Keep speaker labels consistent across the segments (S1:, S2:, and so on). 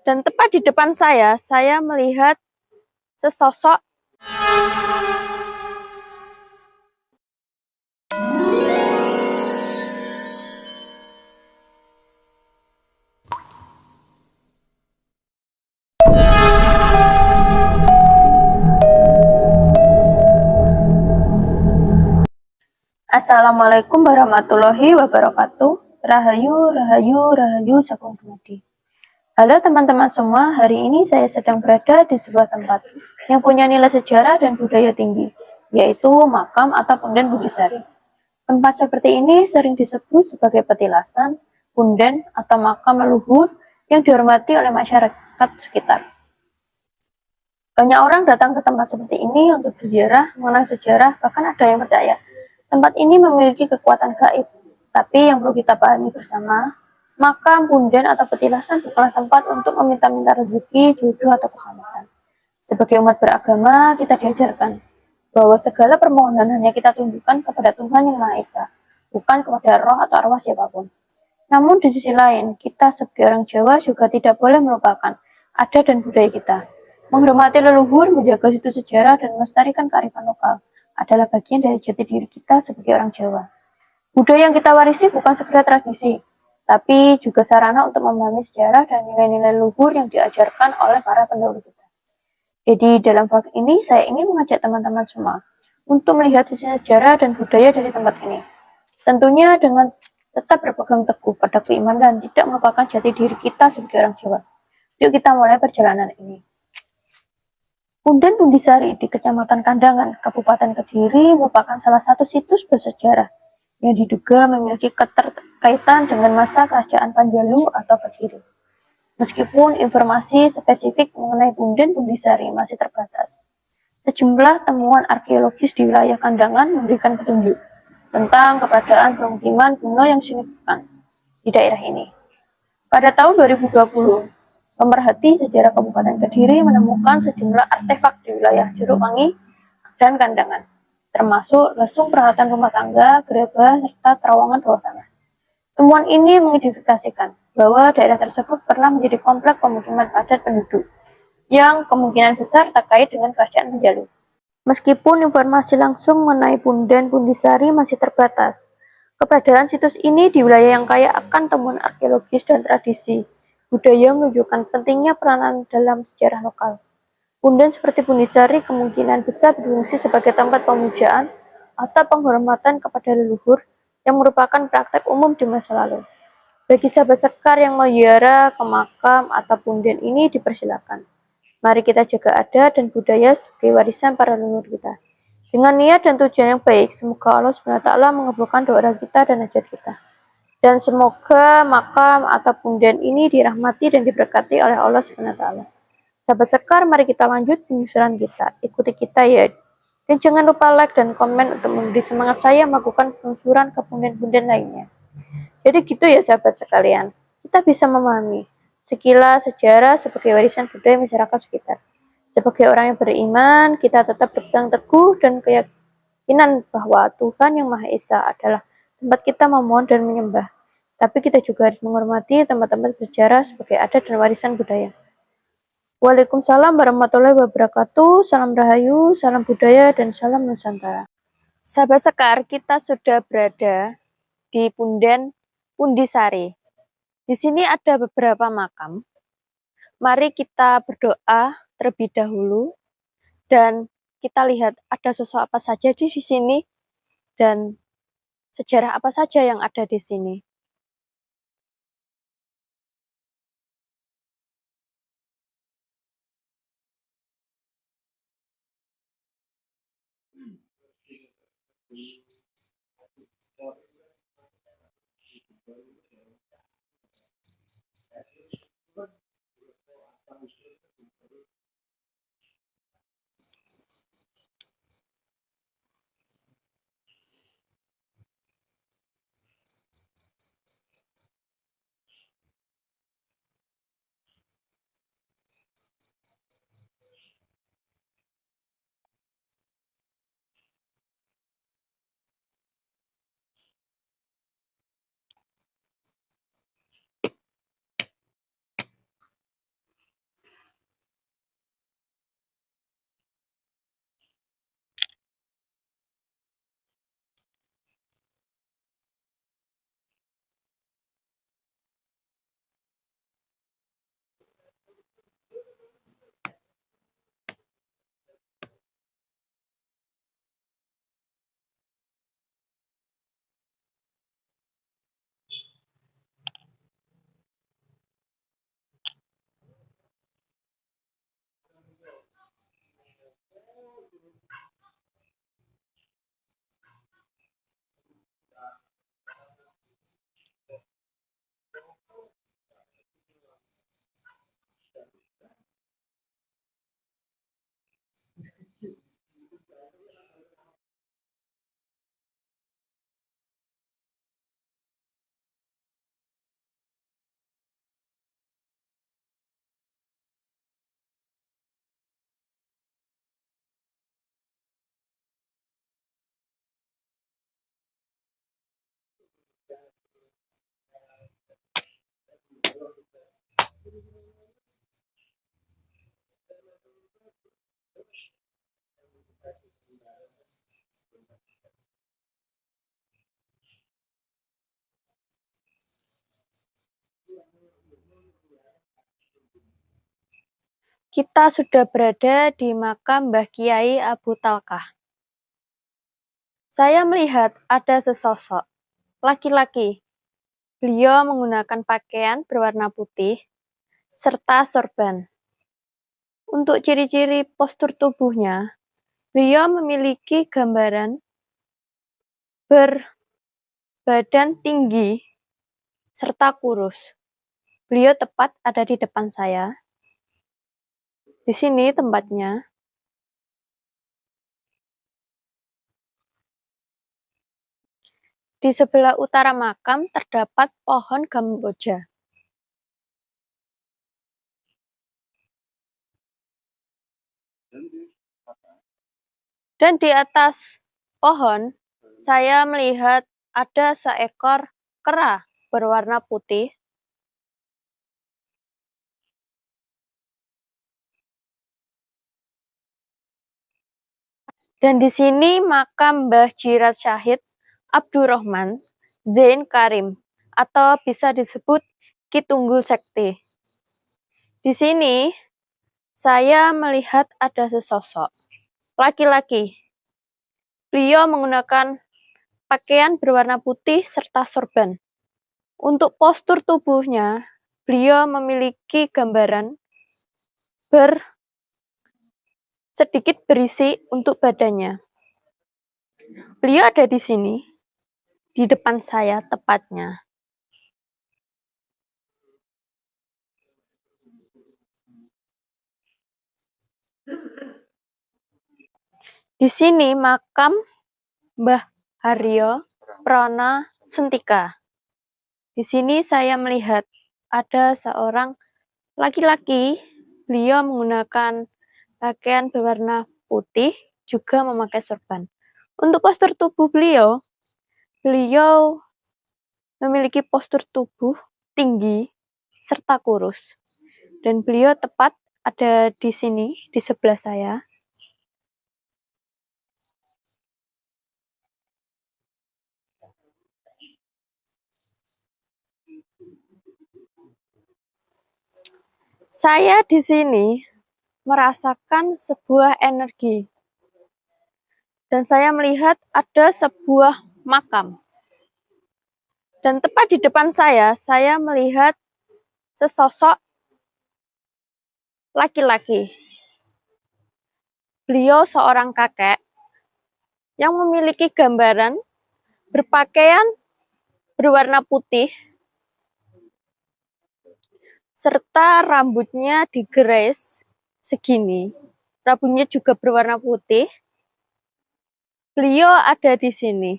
S1: Dan tepat di depan saya melihat sesosok Assalamualaikum warahmatullahi wabarakatuh. Rahayu, rahayu, rahayu, sakum dumadi. Halo teman-teman semua, hari ini saya sedang berada di sebuah tempat yang punya nilai sejarah dan budaya tinggi, yaitu makam atau punden Bundisari. Tempat seperti ini sering disebut sebagai petilasan, punden, atau makam leluhur yang dihormati oleh masyarakat sekitar. Banyak orang datang ke tempat seperti ini untuk berziarah, mengenal sejarah, bahkan ada yang percaya tempat ini memiliki kekuatan gaib. Tapi yang perlu kita pahami bersama, makam, punden, atau petilasan bukanlah tempat untuk meminta-minta rezeki, jodoh, atau keselamatan. Sebagai umat beragama, kita diajarkan bahwa segala permohonan hanya kita tunjukkan kepada Tuhan Yang Maha Esa, bukan kepada roh atau arwah siapapun. Namun di sisi lain, kita sebagai orang Jawa juga tidak boleh melupakan adat dan budaya kita. Menghormati leluhur, menjaga situs sejarah, dan melestarikan kearifan lokal adalah bagian dari jati diri kita sebagai orang Jawa. Budaya yang kita warisi bukan sekedar tradisi, tapi juga sarana untuk memahami sejarah dan nilai-nilai leluhur yang diajarkan oleh para pendahulu kita. Jadi dalam vlog ini saya ingin mengajak teman-teman semua untuk melihat sisi sejarah dan budaya dari tempat ini. Tentunya dengan tetap berpegang teguh pada keimanan dan tidak melupakan jati diri kita sebagai orang Jawa. Yuk kita mulai perjalanan ini. Punden Bundisari di Kecamatan Kandangan, Kabupaten Kediri merupakan salah satu situs bersejarah yang diduga memiliki keterkaitan dengan masa kerajaan Panjalu atau Kediri. Meskipun informasi spesifik mengenai Punden Bundisari masih terbatas, sejumlah temuan arkeologis di wilayah Kandangan memberikan petunjuk tentang keberadaan pemukiman kuno yang signifikan di daerah ini. Pada tahun 2020, pemerhati sejarah Kabupaten Kediri menemukan sejumlah artefak di wilayah Jeruk Wangi dan Kandangan, termasuk lesung peralatan rumah tangga, gerabah, serta terowongan bawah tanah. Temuan ini mengidentifikasikan bahwa daerah tersebut pernah menjadi kompleks pemukiman padat penduduk yang kemungkinan besar terkait dengan kerajaan Panjalu. Meskipun informasi langsung mengenai Punden Bundisari masih terbatas, keberadaan situs ini di wilayah yang kaya akan temuan arkeologis dan tradisi budaya menunjukkan pentingnya peranan dalam sejarah lokal. Punden seperti Bundisari kemungkinan besar berfungsi sebagai tempat pemujaan atau penghormatan kepada leluhur yang merupakan praktek umum di masa lalu. Bagi sahabat sekar yang mau ziarah ke makam atau punden ini dipersilakan. Mari kita jaga adat dan budaya sebagai warisan para leluhur kita. Dengan niat dan tujuan yang baik, semoga Allah SWT mengabulkan doa kita dan hajat kita. Dan semoga makam atau punden ini dirahmati dan diberkati oleh Allah SWT. Sahabat sekar, mari kita lanjut penyusuran kita. Ikuti kita ya. Dan jangan lupa like dan komen untuk memberi semangat saya melakukan penelusuran ke punden-punden lainnya. Jadi gitu ya sahabat sekalian, kita bisa memahami sekilas sejarah sebagai warisan budaya masyarakat sekitar. Sebagai orang yang beriman, kita tetap berpegang teguh dan keyakinan bahwa Tuhan Yang Maha Esa adalah tempat kita memohon dan menyembah. Tapi kita juga harus menghormati tempat-tempat bersejarah sebagai adat dan warisan budaya. Waalaikumsalam warahmatullahi wabarakatuh. Salam Rahayu, salam budaya, dan salam Nusantara. Sahabat sekar, kita sudah berada di Punden Bundisari. Di sini ada beberapa makam. Mari kita berdoa terlebih dahulu dan kita lihat ada sosok apa saja di sini dan sejarah apa saja yang ada di sini. Kita sudah berada di makam Mbah Kiai Abu Talkah. Saya melihat ada sesosok laki-laki. Beliau menggunakan pakaian berwarna putih serta sorban. Untuk ciri-ciri postur tubuhnya, beliau memiliki gambaran berbadan tinggi serta kurus. Beliau tepat ada di depan saya. Di sini tempatnya. Di sebelah utara makam terdapat pohon kamboja. Dan di atas pohon, saya melihat ada seekor kera berwarna putih. Dan di sini makam Mbah Jirat Syahid Abdurrahman Zain Karim atau bisa disebut Ki Tunggul Sekti. Di sini saya melihat ada sesosok laki-laki. Beliau menggunakan pakaian berwarna putih serta sorban. Untuk postur tubuhnya, beliau memiliki gambaran sedikit berisi untuk badannya. Beliau ada di sini, di depan saya tepatnya. Di sini makam Mbah Haryo Prana Sentika. Di sini saya melihat ada seorang laki-laki. Beliau menggunakan pakaian berwarna putih, juga memakai sorban. Untuk postur tubuh beliau memiliki postur tubuh tinggi serta kurus. Dan beliau tepat ada di sini, di sebelah saya. Saya di sini merasakan sebuah energi. Dan saya melihat ada sebuah makam. Dan tepat di depan saya melihat sesosok laki-laki. Beliau seorang kakek yang memiliki gambaran berpakaian berwarna putih serta rambutnya digeres segini. Rambutnya juga berwarna putih. Beliau ada di sini.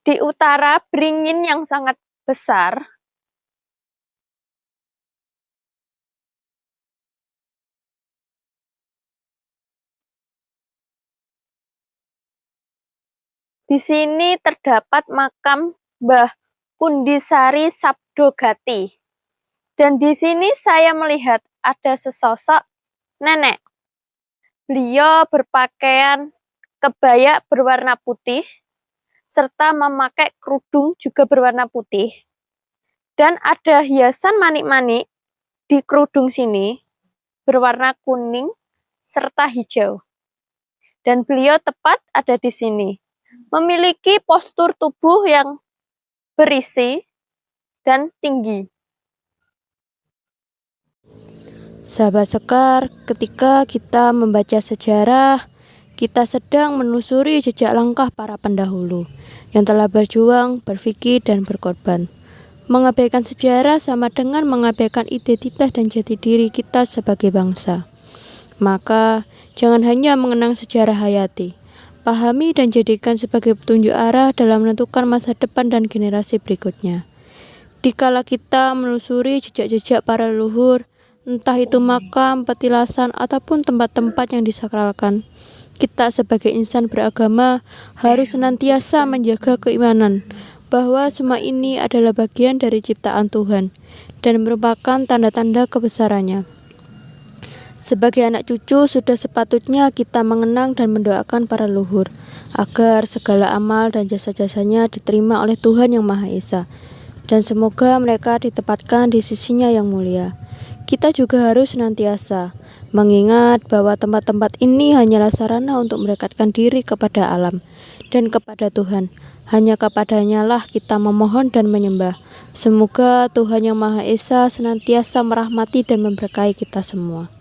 S1: Di utara beringin yang sangat besar. Di sini terdapat makam Mbah Kundisari Sabdogati. Dan di sini saya melihat ada sesosok nenek. Beliau berpakaian kebaya berwarna putih, serta memakai kerudung juga berwarna putih. Dan ada hiasan manik-manik di kerudung sini, berwarna kuning serta hijau. Dan beliau tepat ada di sini, memiliki postur tubuh yang berisi dan tinggi.
S2: Sahabat Sekar, ketika kita membaca sejarah, kita sedang menelusuri jejak langkah para pendahulu yang telah berjuang, berpikir, dan berkorban. Mengabaikan sejarah sama dengan mengabaikan identitas dan jati diri kita sebagai bangsa. Maka, jangan hanya mengenang sejarah hayati, pahami dan jadikan sebagai petunjuk arah dalam menentukan masa depan dan generasi berikutnya. Dikala kita menelusuri jejak-jejak para leluhur, entah itu makam, petilasan, ataupun tempat-tempat yang disakralkan, kita sebagai insan beragama harus senantiasa menjaga keimanan bahwa semua ini adalah bagian dari ciptaan Tuhan dan merupakan tanda-tanda kebesarannya. Sebagai anak cucu, sudah sepatutnya kita mengenang dan mendoakan para leluhur agar segala amal dan jasa-jasanya diterima oleh Tuhan Yang Maha Esa, dan semoga mereka ditempatkan di sisinya yang mulia. Kita juga harus senantiasa mengingat bahwa tempat-tempat ini hanyalah sarana untuk mendekatkan diri kepada alam dan kepada Tuhan. Hanya kepadanya lah kita memohon dan menyembah. Semoga Tuhan Yang Maha Esa senantiasa merahmati dan memberkahi kita semua.